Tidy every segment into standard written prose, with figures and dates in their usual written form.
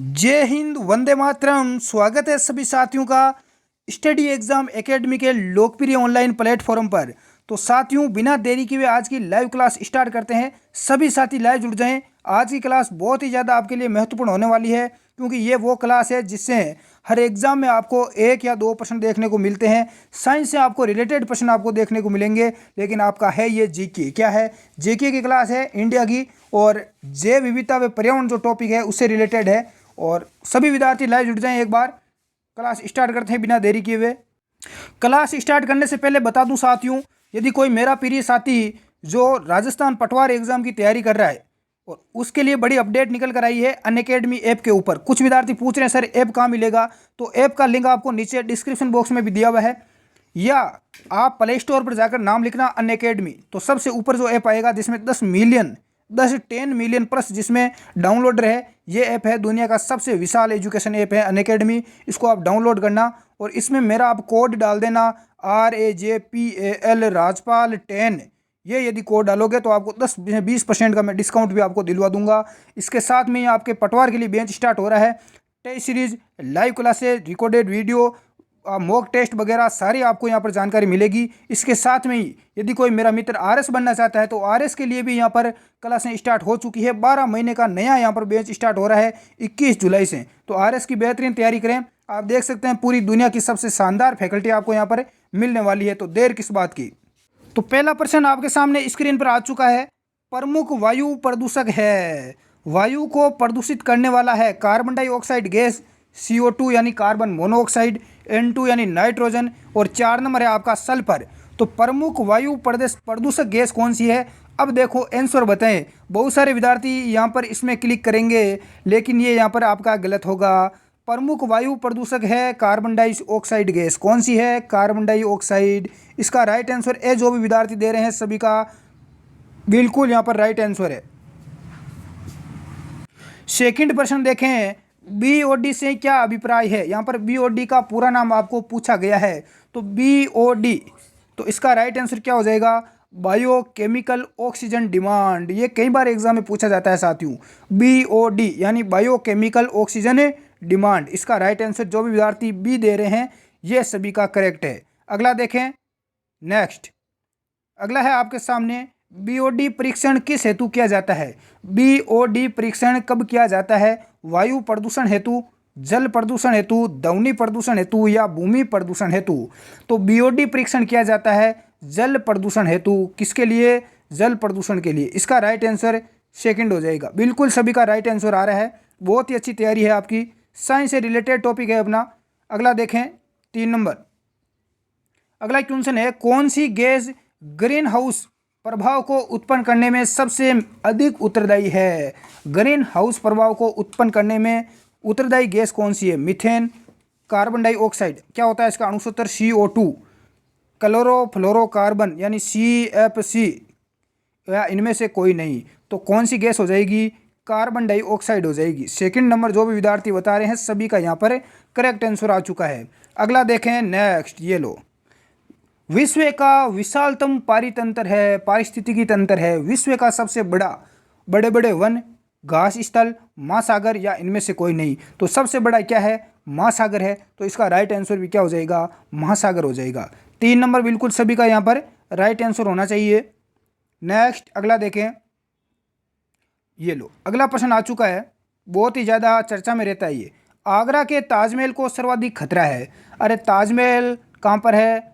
जय हिंद, वंदे मातरम। स्वागत है सभी साथियों का स्टडी एग्जाम एकेडमी के लोकप्रिय ऑनलाइन प्लेटफॉर्म पर। तो साथियों, बिना देरी किए आज की लाइव क्लास स्टार्ट करते हैं। सभी साथी लाइव जुड़ जाएं। आज की क्लास बहुत ही ज़्यादा आपके लिए महत्वपूर्ण होने वाली है, क्योंकि ये वो क्लास है जिससे हर एग्जाम में आपको 1 या 2 प्रश्न देखने को मिलते हैं। साइंस से आपको रिलेटेड प्रश्न आपको देखने को मिलेंगे, लेकिन आपका है ये जीके। क्या है? जीके की क्लास है इंडिया की, और जैव विविधता व पर्यावरण जो टॉपिक है उससे रिलेटेड है। और सभी विद्यार्थी लाइव जुड़ जाएं। एक बार क्लास स्टार्ट करते हैं बिना देरी किए हुए। क्लास स्टार्ट करने से पहले बता दूं साथियों, यदि कोई मेरा प्रिय साथी जो राजस्थान पटवार एग्जाम की तैयारी कर रहा है और उसके लिए बड़ी अपडेट निकल कर आई है अनअकैडमी ऐप के ऊपर। कुछ विद्यार्थी पूछ रहे हैं सर ऐप कहाँ मिलेगा, तो ऐप का लिंक आपको नीचे डिस्क्रिप्शन बॉक्स में भी दिया हुआ है, या आप प्ले स्टोर पर जाकर नाम लिखना अनअकैडमी। तो सबसे ऊपर जो ऐप आएगा जिसमें 10 मिलियन प्लस जिसमें डाउनलोडर है, ये ऐप है दुनिया का सबसे विशाल एजुकेशन ऐप है अनअकैडमी। इसको आप डाउनलोड करना और इसमें मेरा आप कोड डाल देना RAJPAL राजपाल 10। ये यदि कोड डालोगे तो आपको 10-20% का मैं डिस्काउंट भी आपको दिलवा दूंगा। इसके साथ में आपके पटवार के लिए बैच स्टार्ट हो रहा है। Test series, live classes, recorded video, mock test वगैरह सारी आपको यहाँ पर जानकारी मिलेगी। इसके साथ में ही यदि कोई मेरा मित्र RS बनना चाहता है तो RS के लिए भी यहाँ पर क्लासें स्टार्ट हो चुकी है। 12 महीने का नया यहाँ पर बैच स्टार्ट हो रहा है 21 जुलाई से। तो RS की बेहतरीन तैयारी करें। आप देख सकते हैं पूरी दुनिया की सबसे शानदार फैकल्टी आपको यहाँ पर मिलने वाली है, तो देर किस बात की। तो पहला प्रश्न आपके सामने स्क्रीन पर आ चुका है। प्रमुख वायु प्रदूषक है, वायु को प्रदूषित करने वाला है कार्बन डाइऑक्साइड गैस, CO2 यानी कार्बन मोनोऑक्साइड, N2 यानी नाइट्रोजन, और 4 नंबर है आपका सल्फर। तो प्रमुख वायु प्रदूषक गैस कौन सी है? अब देखो आंसर बताएं। बहुत सारे विद्यार्थी यहाँ पर इसमें क्लिक करेंगे, लेकिन ये यहाँ पर आपका गलत होगा। प्रमुख वायु प्रदूषक है कार्बन डाइऑक्साइड गैस। कौन सी है? Carbon dioxide. इसका राइट आंसर है। जो भी विद्यार्थी दे रहे हैं सभी का बिल्कुल यहाँ पर राइट आंसर है। सेकंड प्रश्न देखें, BOD से क्या अभिप्राय है? यहाँ पर BOD का पूरा नाम आपको पूछा गया है। तो BOD, तो इसका राइट आंसर क्या हो जाएगा? Biochemical oxygen demand. ये कई बार एग्जाम में पूछा जाता है साथियों। BOD यानी बायोकेमिकल ऑक्सीजन डिमांड। इसका राइट आंसर जो भी विद्यार्थी बी दे रहे हैं ये सभी का करेक्ट है। अगला देखें, नेक्स्ट अगला है आपके सामने, BOD परीक्षण किस हेतु किया जाता है? BOD परीक्षण कब किया जाता है? वायु प्रदूषण हेतु, जल प्रदूषण हेतु, ध्वनि प्रदूषण हेतु, या भूमि प्रदूषण हेतु? तो BOD परीक्षण किया जाता है जल प्रदूषण हेतु। किसके लिए? जल प्रदूषण के लिए। इसका राइट आंसर सेकंड हो जाएगा। बिल्कुल सभी का राइट आंसर आ रहा है। बहुत ही अच्छी तैयारी है आपकी। साइंस से रिलेटेड टॉपिक है अपना। अगला देखें, 3 नंबर। अगला क्वेश्चन है, कौन सी गैस ग्रीन हाउस प्रभाव को उत्पन्न करने में सबसे अधिक उत्तरदायी है? ग्रीन हाउस प्रभाव को उत्पन्न करने में उत्तरदायी गैस कौन सी है? मीथेन, कार्बन डाइऑक्साइड, क्या होता है इसका अणुसूत्र? CO2, क्लोरोफ्लोरोकार्बन यानी CFC, या इनमें से कोई नहीं। तो कौन सी गैस हो जाएगी? कार्बन डाइऑक्साइड हो जाएगी। सेकंड नंबर जो भी विद्यार्थी बता रहे हैं सभी का यहाँ पर करेक्ट आंसर आ चुका है। अगला देखें, नेक्स्ट ये लो, विश्व का विशालतम पारितंत्र है, पारिस्थितिकी तंत्र है। विश्व का सबसे बड़े बड़े वन, घास स्थल, महासागर, या इनमें से कोई नहीं। तो सबसे बड़ा क्या है? महासागर है। तो इसका राइट आंसर भी क्या हो जाएगा? महासागर हो जाएगा। 3 नंबर बिल्कुल सभी का यहाँ पर राइट आंसर होना चाहिए। नेक्स्ट अगला देखें, ये लो, अगला प्रश्न आ चुका है। बहुत ही ज़्यादा चर्चा में रहता है ये। आगरा के ताजमहल को सर्वाधिक खतरा है। अरे ताजमहल कहाँ पर है?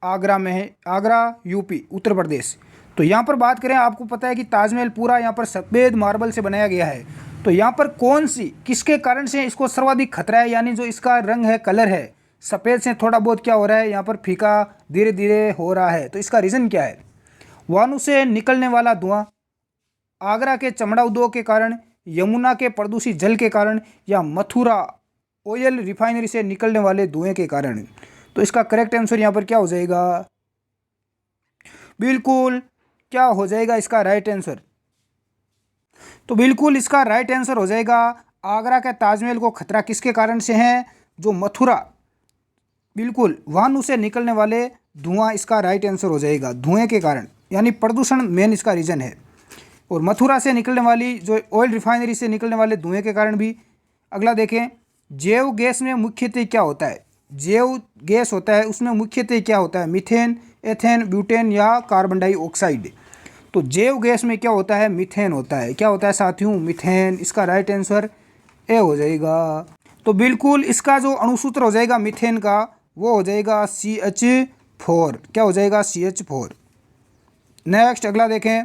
आगरा में है। आगरा UP उत्तर प्रदेश। तो यहाँ पर बात करें, आपको पता है कि ताजमहल पूरा यहाँ पर सफ़ेद मार्बल से बनाया गया है। तो यहाँ पर कौन सी, किसके कारण से इसको सर्वाधिक खतरा है? यानी जो इसका रंग है, कलर है, सफ़ेद से थोड़ा बहुत क्या हो रहा है यहाँ पर फीका धीरे धीरे हो रहा है। तो इसका रीज़न क्या है? वाहनों से निकलने वाला धुआं, आगरा के चमड़ा उद्योग के कारण, यमुना के प्रदूषित जल के कारण, या मथुरा ऑयल रिफाइनरी से निकलने वाले धुएं के कारण? तो इसका करेक्ट आंसर यहाँ पर क्या हो जाएगा? बिल्कुल क्या हो जाएगा इसका राइट आंसर? तो बिल्कुल इसका राइट आंसर हो जाएगा, आगरा के ताजमहल को खतरा किसके कारण से है? जो मथुरा, बिल्कुल वाहनों से निकलने वाले धुआं इसका राइट आंसर हो जाएगा। धुएं के कारण यानी प्रदूषण मेन इसका रीजन है। और मथुरा से निकलने वाली जो ऑयल रिफाइनरी से निकलने वाले धुएं के कारण भी अगला देखें, जैव गैस में मुख्यतः क्या होता है? जैव गैस होता है उसमें मुख्यतः क्या होता है? मीथेन, एथेन, ब्यूटेन या कार्बन डाइऑक्साइड। तो जैव गैस में क्या होता है? मीथेन होता है। क्या होता है साथियों? मीथेन। इसका राइट आंसर ए हो जाएगा। तो बिल्कुल इसका जो अणुसूत्र हो जाएगा मीथेन का, वो हो जाएगा CH4। क्या हो जाएगा? CH4। नेक्स्ट अगला देखें,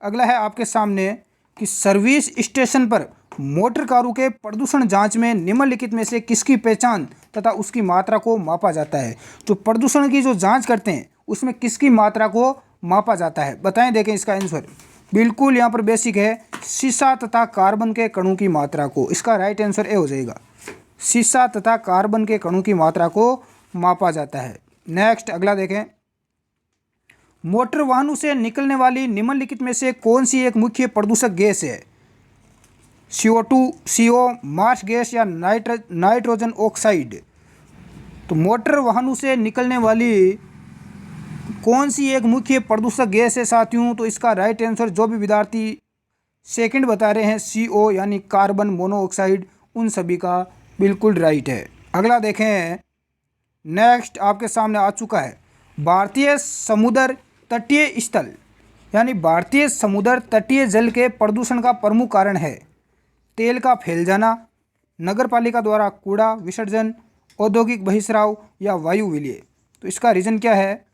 अगला है आपके सामने कि सर्विस स्टेशन पर मोटर कारों के प्रदूषण जांच में निम्नलिखित में से किसकी पहचान तथा उसकी मात्रा को मापा जाता है? जो प्रदूषण की जो जांच करते हैं उसमें किसकी मात्रा को मापा जाता है? बताएं, देखें इसका आंसर। बिल्कुल यहाँ पर बेसिक है, सीसा तथा कार्बन के कणों की मात्रा को। इसका राइट आंसर ए हो जाएगा। सीसा तथा कार्बन के कणों की मात्रा को मापा जाता है। नेक्स्ट अगला देखें, मोटर वाहनों से निकलने वाली निम्नलिखित में से कौन सी एक मुख्य प्रदूषक गैस है? CO2, CO, मार्श गैस या नाइट्रोजन ऑक्साइड। तो मोटर वाहनों से निकलने वाली कौन सी एक मुख्य प्रदूषक गैस है साथियों? तो इसका राइट आंसर जो भी विद्यार्थी सेकंड बता रहे हैं CO यानी कार्बन मोनोऑक्साइड, उन सभी का बिल्कुल राइट है। अगला देखें, नेक्स्ट आपके सामने आ चुका है, भारतीय समुद्र तटीय स्थल यानी भारतीय समुद्र तटीय जल के प्रदूषण का प्रमुख कारण है तेल का फैल जाना, नगरपालिका द्वारा कूड़ा विसर्जन, औद्योगिक बहिस्राव या वायु विलय। तो इसका रीजन क्या है?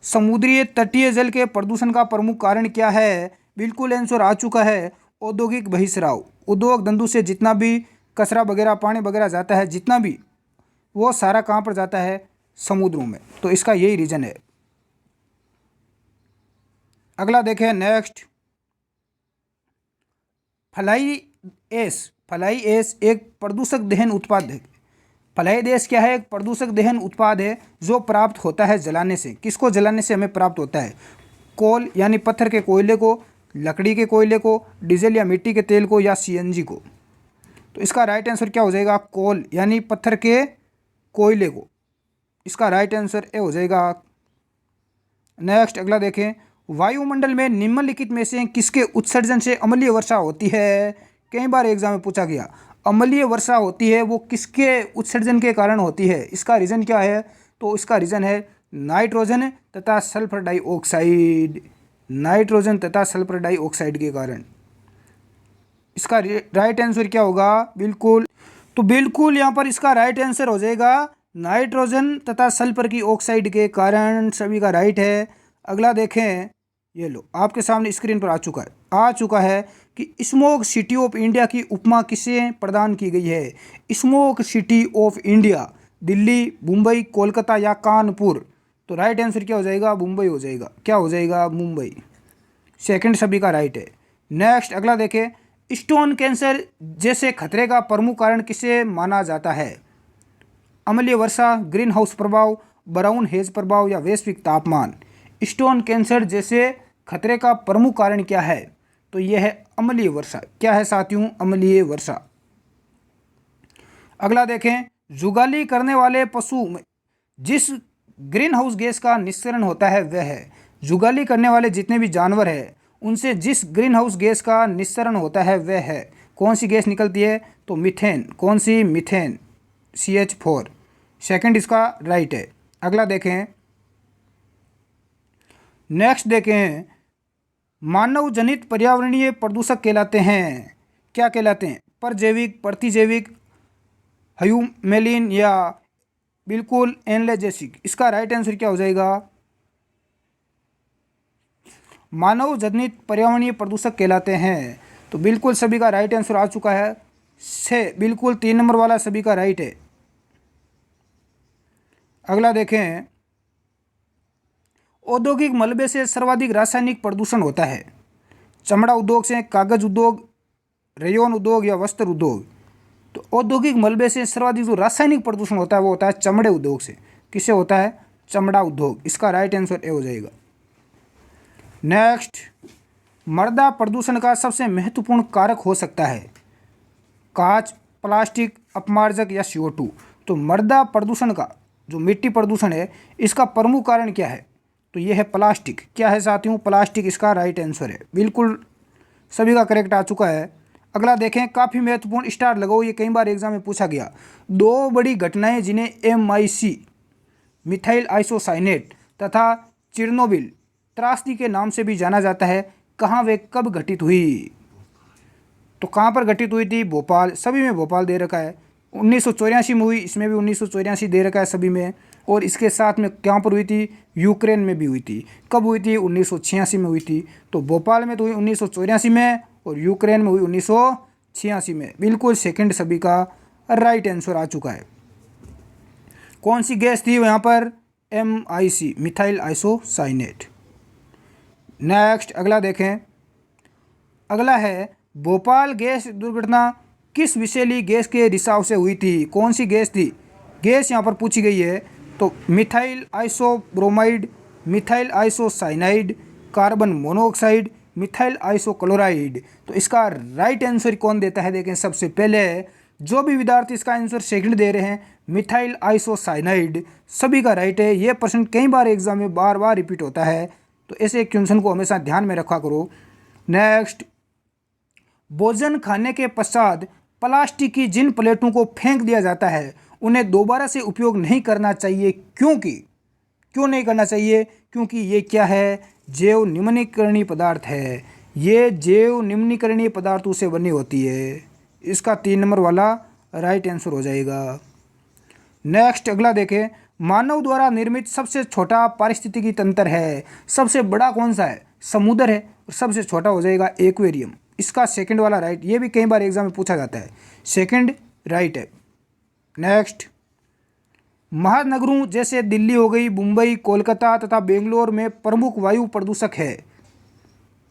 समुद्रीय तटीय जल के प्रदूषण का प्रमुख कारण क्या है? बिल्कुल आंसर आ चुका है, औद्योगिक बहिस्राव। उद्योग धंधों से जितना भी कचरा वगैरह, पानी वगैरह जाता है, जितना भी, वो सारा कहाँ पर जाता है? समुद्रों में। तो इसका यही रीजन है। अगला देखें, नेक्स्ट, फ्लाई ऐश एक प्रदूषक दहन उत्पाद है। फ्लाई ऐश क्या है? एक प्रदूषक दहन उत्पाद है जो प्राप्त होता है जलाने से। किसको जलाने से हमें प्राप्त होता है? कोल यानी पत्थर के कोयले को, लकड़ी के कोयले को, डीजल या मिट्टी के तेल को, या CNG को। तो इसका राइट आंसर क्या हो जाएगा? कोल यानी पत्थर के कोयले को। इसका राइट आंसर ए हो जाएगा। नेक्स्ट अगला देखें, वायुमंडल में निम्नलिखित में से किसके उत्सर्जन से अम्लीय वर्षा होती है? कई बार एग्जाम में पूछा गया, अम्लीय वर्षा होती है वो किसके उत्सर्जन के कारण होती है? इसका रीज़न क्या है? तो इसका रीज़न है नाइट्रोजन तथा सल्फर डाइऑक्साइड। नाइट्रोजन तथा सल्फर डाइऑक्साइड के कारण। इसका राइट आंसर क्या होगा? बिल्कुल यहाँ पर इसका राइट आंसर हो जाएगा नाइट्रोजन तथा सल्फर की ऑक्साइड के कारण। सभी का राइट है। अगला देखें, ये लो आपके सामने स्क्रीन पर आ चुका है कि स्मोक सिटी ऑफ इंडिया की उपमा किसे प्रदान की गई है? Smoke city of India Delhi, Mumbai, Kolkata या कानपुर। तो राइट आंसर क्या हो जाएगा? मुंबई हो जाएगा। क्या हो जाएगा? मुंबई। सेकंड सभी का राइट है। नेक्स्ट अगला देखें, स्टोन कैंसर जैसे खतरे का प्रमुख कारण किसे माना जाता है? अम्लीय वर्षा, ग्रीन हाउस प्रभाव, ब्राउन हेज प्रभाव या वैश्विक तापमान। स्टोन कैंसर जैसे खतरे का प्रमुख कारण क्या है? तो यह है अम्लीय वर्षा। क्या है साथियों? अम्लीय वर्षा। अगला देखें, जुगाली करने वाले पशु में जिस ग्रीन हाउस गैस का निस्सरण होता है वह है। जुगाली करने वाले जितने भी जानवर हैं उनसे जिस ग्रीन हाउस गैस का निस्सरण होता है वह है, कौन सी गैस निकलती है? तो मीथेन। कौन सी? Methane, CH4। सेकंड इसका राइट है। अगला देखें, नेक्स्ट देखें, मानव जनित पर्यावरणीय प्रदूषक कहलाते हैं, क्या कहलाते हैं? परजैविक, प्रतिजैविक, ह्यूमेलिन या बिल्कुल एनर्जेसिक। इसका राइट आंसर क्या हो जाएगा? मानव जनित पर्यावरणीय प्रदूषक कहलाते हैं। तो बिल्कुल सभी का राइट आंसर आ चुका है। बिल्कुल 3 नंबर वाला सभी का राइट है। अगला देखें, औद्योगिक मलबे से सर्वाधिक रासायनिक प्रदूषण होता है। चमड़ा उद्योग से, कागज उद्योग, रेयन उद्योग या वस्त्र उद्योग। तो औद्योगिक मलबे से सर्वाधिक जो रासायनिक प्रदूषण होता है वो होता है चमड़े उद्योग से। किससे होता है? चमड़ा उद्योग। इसका राइट आंसर ए हो जाएगा। नेक्स्ट, मृदा प्रदूषण का सबसे महत्वपूर्ण कारक हो सकता है कांच, प्लास्टिक, अपमार्जक या CO2। तो मृदा प्रदूषण का जो मिट्टी प्रदूषण है इसका प्रमुख कारण क्या है? तो यह है प्लास्टिक। क्या है साथियों? प्लास्टिक। इसका राइट आंसर है। बिल्कुल सभी का करेक्ट आ चुका है। अगला देखें, काफ़ी महत्वपूर्ण, स्टार लगाओ, ये कई बार एग्जाम में पूछा गया। दो बड़ी घटनाएं जिन्हें MIC मिथाइल आइसोसाइनेट तथा चिरनोबिल त्रासदी के नाम से भी जाना जाता है, कहाँ वे कब घटित हुई? तो कहाँ पर घटित हुई थी? भोपाल। सभी में भोपाल दे रखा है। 1984 में हुई, इसमें भी 1984 दे रखा है सभी में। और इसके साथ में कहाँ पर हुई थी? यूक्रेन में भी हुई थी। कब हुई थी? 1986 में हुई थी। तो भोपाल में तो हुई 1984 में और यूक्रेन में हुई 1986 में। बिल्कुल सेकंड सभी का राइट आंसर आ चुका है। कौन सी गैस थी यहाँ पर? MIC methyl isocyanate. नेक्स्ट अगला देखें, अगला है भोपाल गैस दुर्घटना किस विषैली गैस के रिसाव से हुई थी? कौन सी गैस थी? गैस यहाँ पर पूछी गई है। तो methyl isobromide, methyl isocyanide, carbon monoxide, methyl isochloride. तो इसका राइट आंसर कौन देता है? देखें, सबसे पहले जो भी विद्यार्थी इसका आंसर सेकंड दे रहे हैं, मिथाइल आइसोसाइनाइड, सभी का राइट है। ये प्रश्न कई बार एग्जाम में बार बार रिपीट होता है, तो ऐसे क्वेश्चन को हमेशा ध्यान में रखा करो। नेक्स्ट, भोजन खाने के पश्चात प्लास्टिक की जिन प्लेटों को फेंक दिया जाता है उन्हें दोबारा से उपयोग नहीं करना चाहिए, क्यों नहीं करना चाहिए? क्योंकि ये क्या है? जैव निम्नीकरणीय पदार्थ है। ये जैव निम्नीकरणीय पदार्थों से बनी होती है। इसका 3 नंबर वाला राइट आंसर हो जाएगा। नेक्स्ट अगला देखें, मानव द्वारा निर्मित सबसे छोटा पारिस्थितिकी तंत्र है। सबसे बड़ा कौन सा है? समुद्र है। और सबसे छोटा हो जाएगा एक्वेरियम। इसका सेकंड वाला राइट। ये भी कई बार एग्जाम में पूछा जाता है, सेकंड राइट है। नेक्स्ट, महानगरों जैसे दिल्ली हो गई, मुंबई, कोलकाता तथा बेंगलोर में प्रमुख वायु प्रदूषक है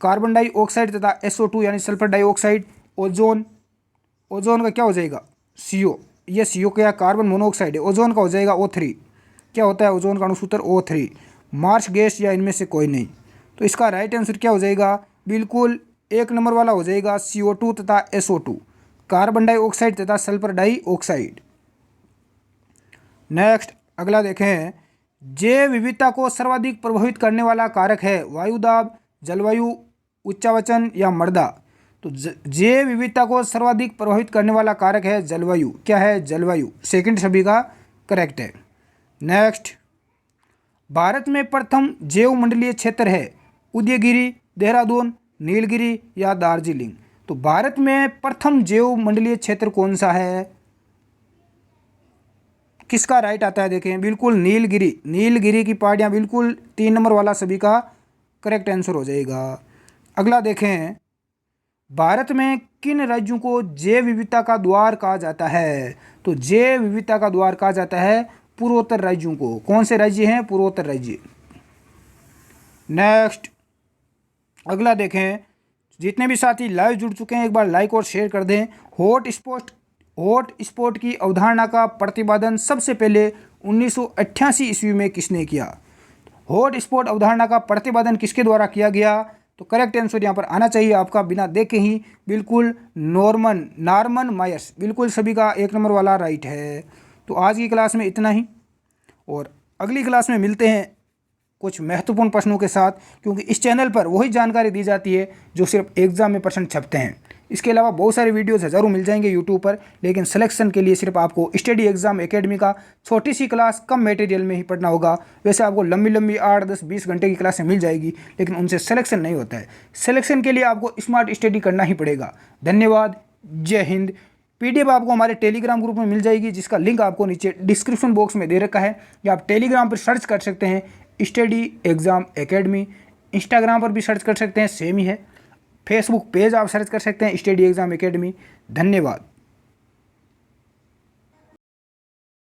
कार्बन डाइऑक्साइड तथा SO2 यानी सल्फर डाइऑक्साइड। ओजोन, ओजोन का क्या हो जाएगा? CO। ये CO क्या? कार्बन मोनोऑक्साइड है। ओजोन का हो जाएगा O3। क्या होता है ओजोन का अणुसूत्र? O3। मार्स गैस या इनमें से कोई नहीं। तो इसका राइट आंसर क्या हो जाएगा? बिल्कुल 1 नंबर वाला हो जाएगा, CO2 तथा SO2, कार्बन डाइऑक्साइड तथा सल्फर डाइऑक्साइड। नेक्स्ट अगला देखें, जैव विविधता को सर्वाधिक प्रभावित करने वाला कारक है वायुदाब, जलवायु, उच्चावचन या मृदा। तो जैव विविधता को सर्वाधिक प्रभावित करने वाला कारक है जलवायु। क्या है? जलवायु। सेकंड सभी का करेक्ट है। नेक्स्ट, भारत में प्रथम जैव मंडलीय क्षेत्र है उदयगिरी, देहरादून, नीलगिरी या दार्जिलिंग। तो भारत में प्रथम जैव मंडलीय क्षेत्र कौन सा है? किसका राइट आता है? देखें, बिल्कुल नीलगिरी। नीलगिरी की पहाड़ियाँ, बिल्कुल 3 नंबर वाला सभी का करेक्ट आंसर हो जाएगा। अगला देखें, भारत में किन राज्यों को जैव विविधता का द्वार कहा जाता है? तो जैव विविधता का द्वार कहा जाता है पूर्वोत्तर राज्यों को। कौन से राज्य हैं? पूर्वोत्तर राज्य। नेक्स्ट अगला देखें, जितने भी साथी लाइव जुड़ चुके हैं एक बार लाइक और शेयर कर दें। हॉट स्पॉट की अवधारणा का प्रतिपादन सबसे पहले 1988 ईस्वी में किसने किया? हॉट स्पॉट अवधारणा का प्रतिपादन किसके द्वारा किया गया? तो करेक्ट आंसर यहाँ पर आना चाहिए आपका बिना देखे ही, बिल्कुल नॉर्मन मायर्स। बिल्कुल सभी का 1 नंबर वाला राइट है। तो आज की क्लास में इतना ही, और अगली क्लास में मिलते हैं कुछ महत्वपूर्ण प्रश्नों के साथ, क्योंकि इस चैनल पर वही जानकारी दी जाती है जो सिर्फ एग्जाम में प्रश्न छपते हैं। इसके अलावा बहुत सारे वीडियोस हज़ारों मिल जाएंगे यूट्यूब पर, लेकिन सिलेक्शन के लिए सिर्फ आपको स्टडी एग्जाम एकेडमी का छोटी सी क्लास कम मटेरियल में ही पढ़ना होगा। वैसे आपको लंबी लंबी 8, 10, 20 घंटे की क्लासें मिल जाएगी, लेकिन उनसे सिलेक्शन नहीं होता है। सिलेक्शन के लिए आपको स्मार्ट स्टडी करना ही पड़ेगा। धन्यवाद, जय हिंद। PDF आपको हमारे टेलीग्राम ग्रुप में मिल जाएगी, जिसका लिंक आपको नीचे डिस्क्रिप्शन बॉक्स में दे रखा है, या आप टेलीग्राम पर सर्च कर सकते हैं स्टडी एग्ज़ाम एकेडमी। इंस्टाग्राम पर भी सर्च कर सकते हैं, सेम ही है। फेसबुक पेज आप सर्च कर सकते हैं स्टडी एग्ज़ाम एकेडमी। धन्यवाद।